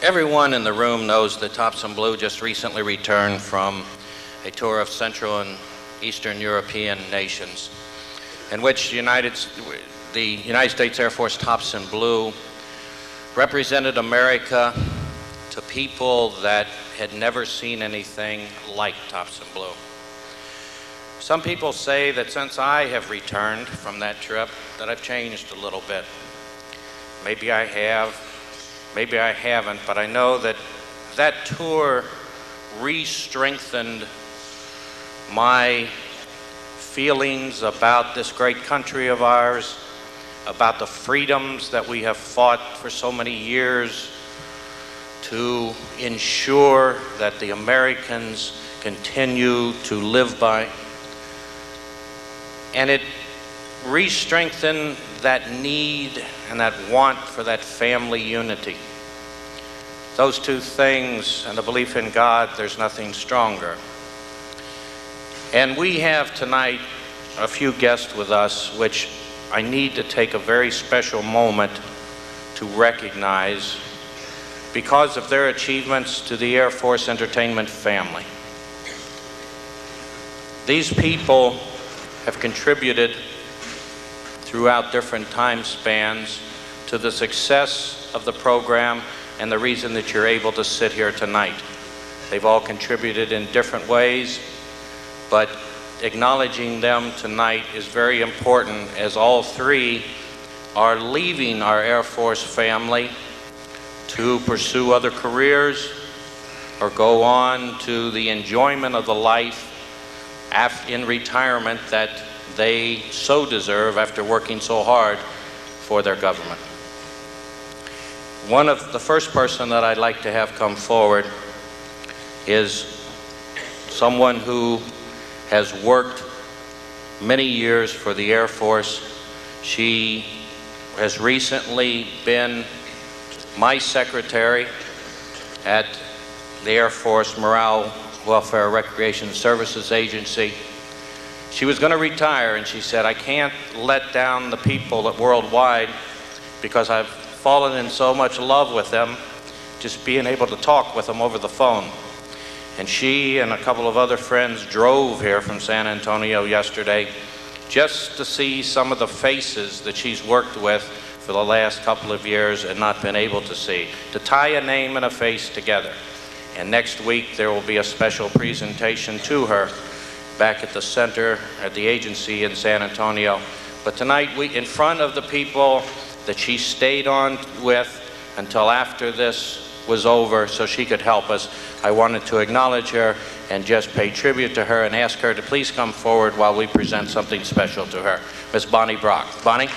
Everyone in the room knows that Thompson Blue just recently returned from a tour of Central and Eastern European nations, in which the United States Air Force Thompson Blue represented America to people that had never seen anything like Thompson Blue. Some people say that since I have returned from that trip that I've changed a little bit. Maybe I have, maybe I haven't, but I know that that tour re-strengthened my feelings about this great country of ours, about the freedoms that we have fought for so many years to ensure that the Americans continue to live by. And it re-strengthened that need and that want for that family unity. Those two things and the belief in God, there's nothing stronger. And we have tonight a few guests with us, which I need to take a very special moment to recognize because of their achievements to the Air Force entertainment family. These people have contributed throughout different time spans to the success of the program and the reason that you're able to sit here tonight. They've all contributed in different ways, but acknowledging them tonight is very important, as all three are leaving our Air Force family to pursue other careers or go on to the enjoyment of the life in retirement that they so deserve after working so hard for their government. The first person that I'd like to have come forward is someone who has worked many years for the Air Force. She has recently been my secretary at the Air Force Morale, Welfare, Recreation Services Agency. She was going to retire, and she said, I can't let down the people at Worldwide because I've fallen in so much love with them, just being able to talk with them over the phone. And she and a couple of other friends drove here from San Antonio yesterday just to see some of the faces that she's worked with for the last couple of years and not been able to see, to tie a name and a face together. And next week there will be a special presentation to her back at the center at the agency in San Antonio. But tonight, in front of the people that she stayed on with until after this was over so she could help us, I wanted to acknowledge her and just pay tribute to her and ask her to please come forward while we present something special to her. Miss Bonnie Brock. Bonnie?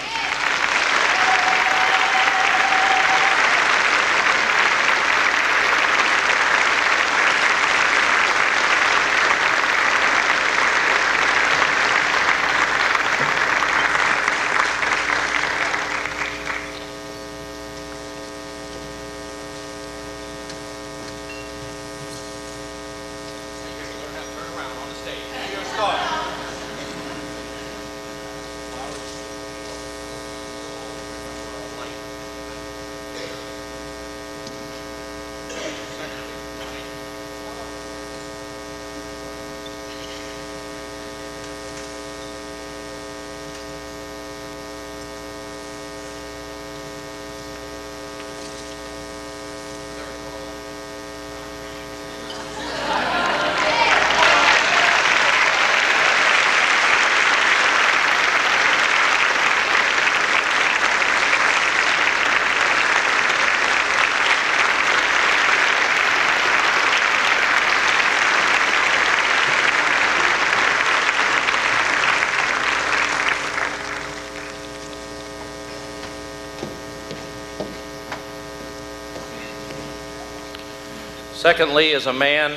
Secondly, is a man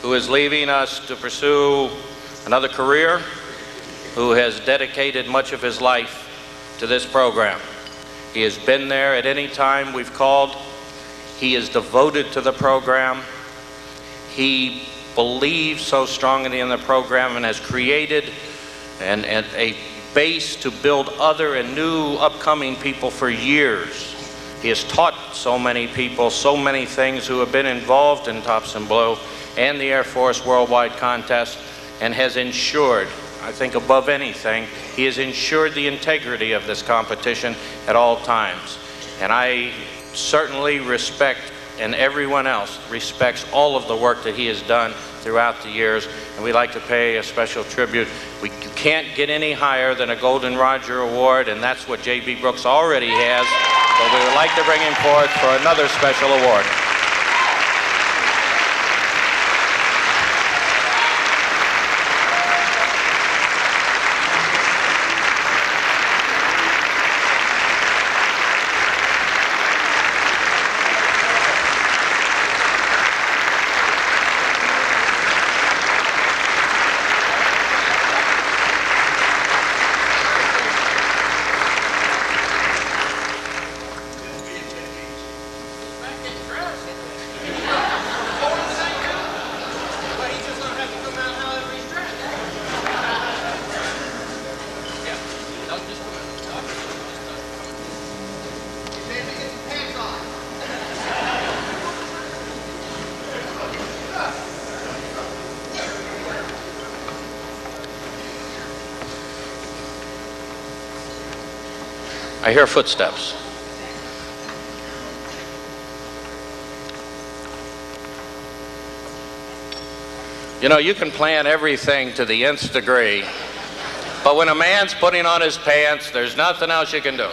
who is leaving us to pursue another career, who has dedicated much of his life to this program. He has been there at any time we've called. He is devoted to the program. He believes so strongly in the program and has created a base to build other and new upcoming people for years. He has taught so many people so many things who have been involved in Thompson Blue and the Air Force Worldwide Contest, and has ensured, I think above anything, he has ensured the integrity of this competition at all times. And I certainly respect, and everyone else respects, all of the work that he has done throughout the years, and we'd like to pay a special tribute. You can't get any higher than a Golden Roger Award, and that's what J.B. Brooks already has, but we would like to bring him forth for another special award. I hear footsteps. You know, you can plan everything to the nth degree, but when a man's putting on his pants, there's nothing else you can do.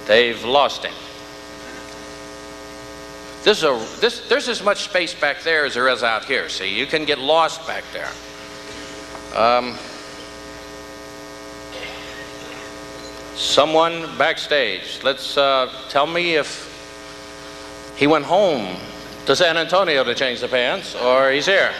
They've lost him. There's as much space back there as there is out here. See, you can get lost back there. Someone backstage, let's tell me if he went home to San Antonio to change the pants, or he's here.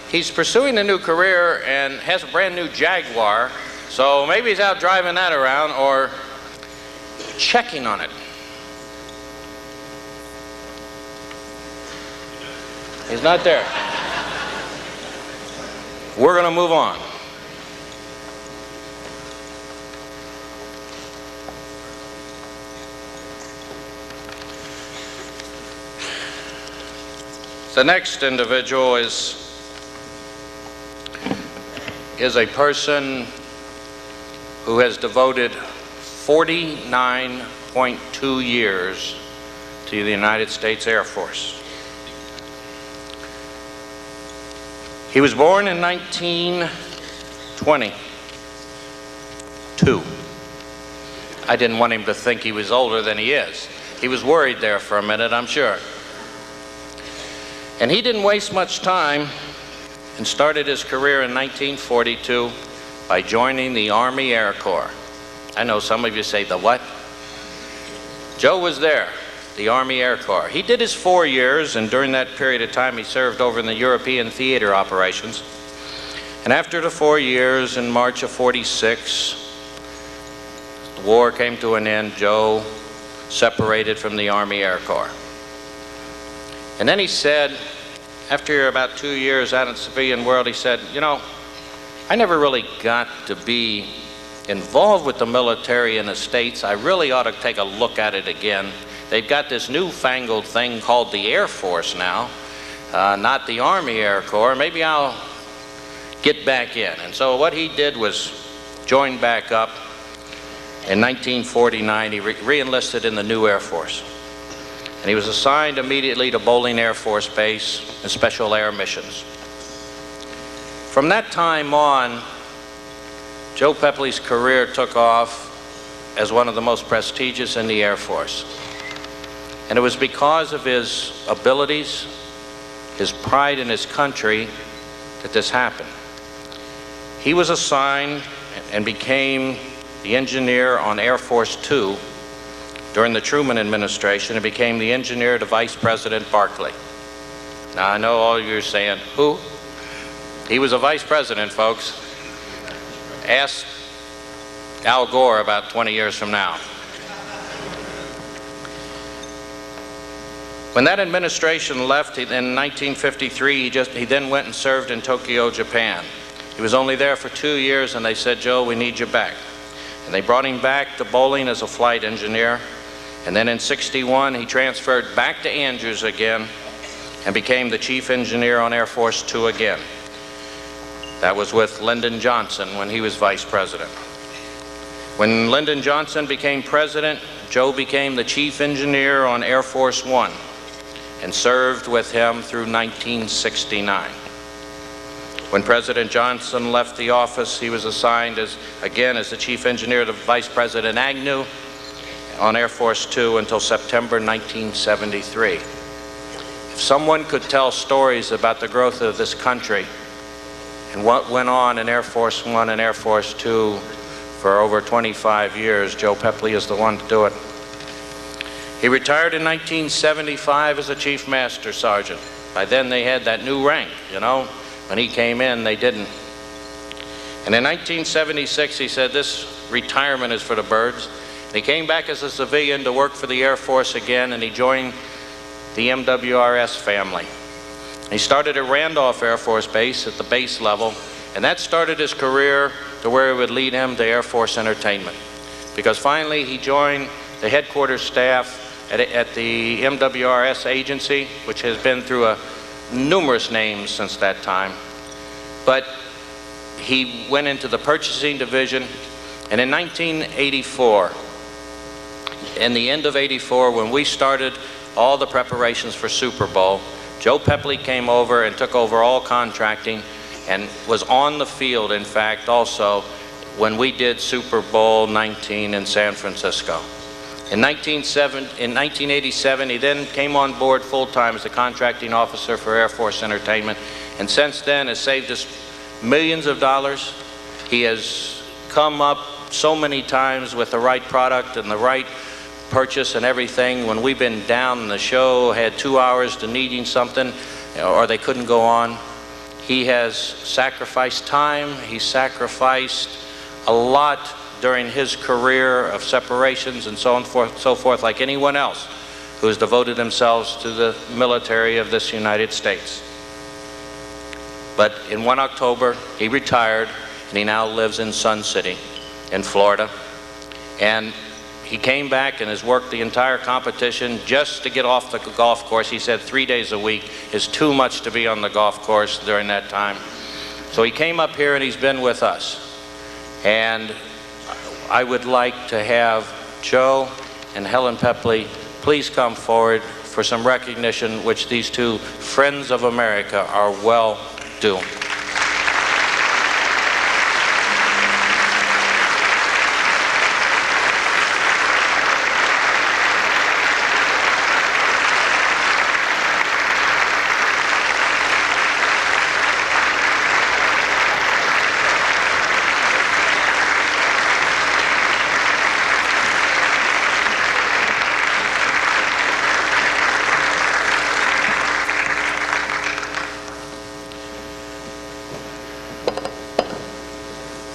He's pursuing a new career and has a brand new Jaguar, so maybe he's out driving that around or checking on it. He's not there. We're going to move on. The next individual is a person who has devoted 49.2 years to the United States Air Force. He was born in 1922. I didn't want him to think he was older than he is. He was worried there for a minute, I'm sure. And he didn't waste much time and started his career in 1942 by joining the Army Air Corps. I know some of you say, the what? Joe was there, the Army Air Corps. He did his 4 years, and during that period of time he served over in the European theater operations. And after the 4 years, in March of '46, the war came to an end. Joe separated from the Army Air Corps. And then he said, after about 2 years out in the civilian world, he said, you know, I never really got to be involved with the military in the States. I really ought to take a look at it again. They've got this newfangled thing called the Air Force now, not the Army Air Corps. Maybe I'll get back in. And so what he did was join back up. In 1949, he re-enlisted in the new Air Force. And he was assigned immediately to Bolling Air Force Base and Special Air Missions. From that time on, Joe Pepley's career took off as one of the most prestigious in the Air Force. And it was because of his abilities, his pride in his country, that this happened. He was assigned and became the engineer on Air Force 2 during the Truman administration, and became the engineer to Vice President Barkley. Now, I know all of you are saying, who? He was a vice president, folks. Ask Al Gore about 20 years from now. When that administration left in 1953, he then went and served in Tokyo, Japan. He was only there for 2 years, and they said, "Joe, we need you back." And they brought him back to bowling as a flight engineer. And then in '61, he transferred back to Andrews again and became the chief engineer on Air Force Two again. That was with Lyndon Johnson when he was vice president. When Lyndon Johnson became president, Joe became the chief engineer on Air Force One and served with him through 1969. When President Johnson left the office, he was assigned again as the chief engineer to Vice President Agnew on Air Force Two until September 1973. If someone could tell stories about the growth of this country and what went on in Air Force One and Air Force Two for over 25 years, Joe Pepley is the one to do it. He retired in 1975 as a Chief Master Sergeant. By then they had that new rank, you know. When he came in, they didn't. And in 1976, he said, "This retirement is for the birds." And he came back as a civilian to work for the Air Force again, and he joined the MWRS family. He started at Randolph Air Force Base at the base level, and that started his career to where it would lead him to Air Force Entertainment. Because finally he joined the headquarters staff at the MWRS agency, which has been through numerous names since that time. But he went into the purchasing division, and in 1984, in the end of '84, when we started all the preparations for Super Bowl, Joe Pepley came over and took over all contracting and was on the field, in fact, also when we did Super Bowl 19 in San Francisco. In 1987, he then came on board full-time as a contracting officer for Air Force Entertainment, and since then has saved us millions of dollars. He has come up so many times with the right product and the right purchase and everything. When we've been down and the show had 2 hours to needing something or they couldn't go on, he has sacrificed time. He sacrificed a lot during his career of separations and so forth, like anyone else who has devoted themselves to the military of this United States. But in 1 October, he retired, and he now lives in Sun City in Florida. And he came back and has worked the entire competition just to get off the golf course. He said 3 days a week is too much to be on the golf course during that time. So he came up here and he's been with us. And I would like to have Joe and Helen Pepley please come forward for some recognition, which these two friends of America are well due.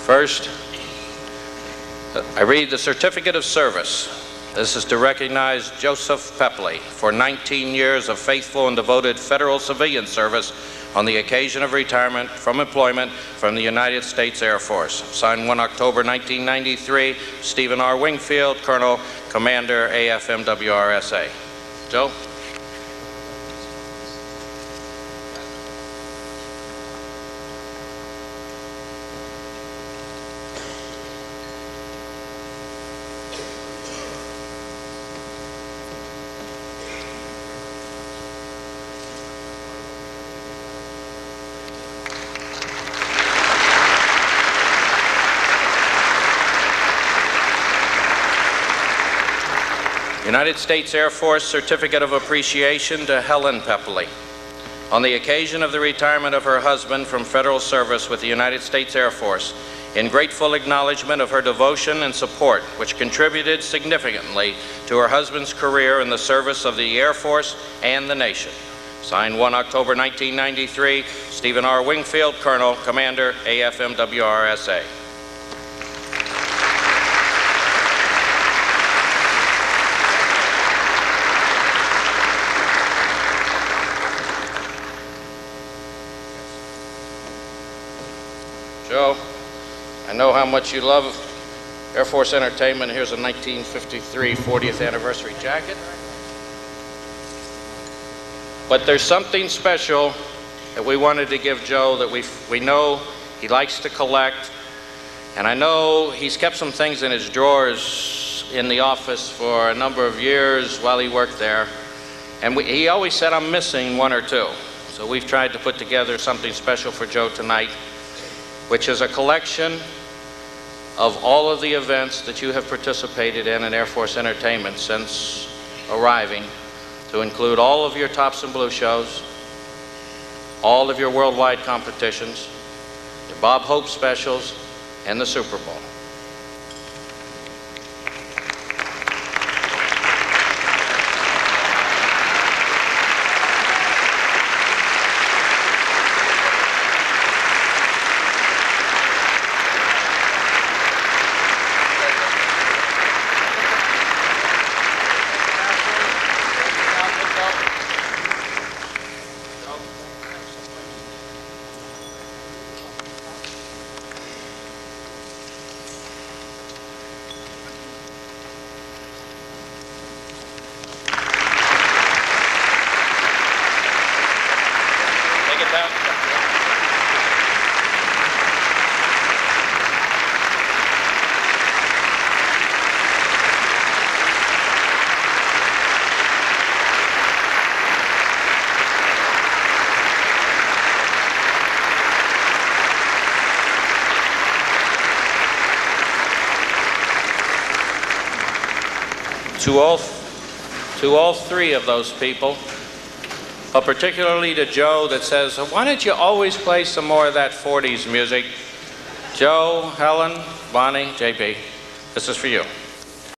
First, I read the Certificate of Service. This is to recognize Joseph Pepley for 19 years of faithful and devoted federal civilian service on the occasion of retirement from employment from the United States Air Force. Signed 1 October 1993, Stephen R. Wingfield, Colonel, Commander, AFMWRSA. Joe? United States Air Force Certificate of Appreciation to Helen Pepley. On the occasion of the retirement of her husband from federal service with the United States Air Force, in grateful acknowledgement of her devotion and support, which contributed significantly to her husband's career in the service of the Air Force and the nation. Signed 1 October 1993, Stephen R. Wingfield, Colonel, Commander, AFMWRSA. I know how much you love Air Force entertainment. Here's a 1953 40th anniversary jacket. But there's something special that we wanted to give Joe that we know he likes to collect. And I know he's kept some things in his drawers in the office for a number of years while he worked there. And he always said, I'm missing one or two. So we've tried to put together something special for Joe tonight, which is a collection of all of the events that you have participated in Air Force entertainment since arriving, to include all of your Tops and Blue shows, all of your worldwide competitions, your Bob Hope specials, and the Super Bowl. To all three of those people, but particularly to Joe that says, why don't you always play some more of that 40s music? Joe, Helen, Bonnie, JP, this is for you.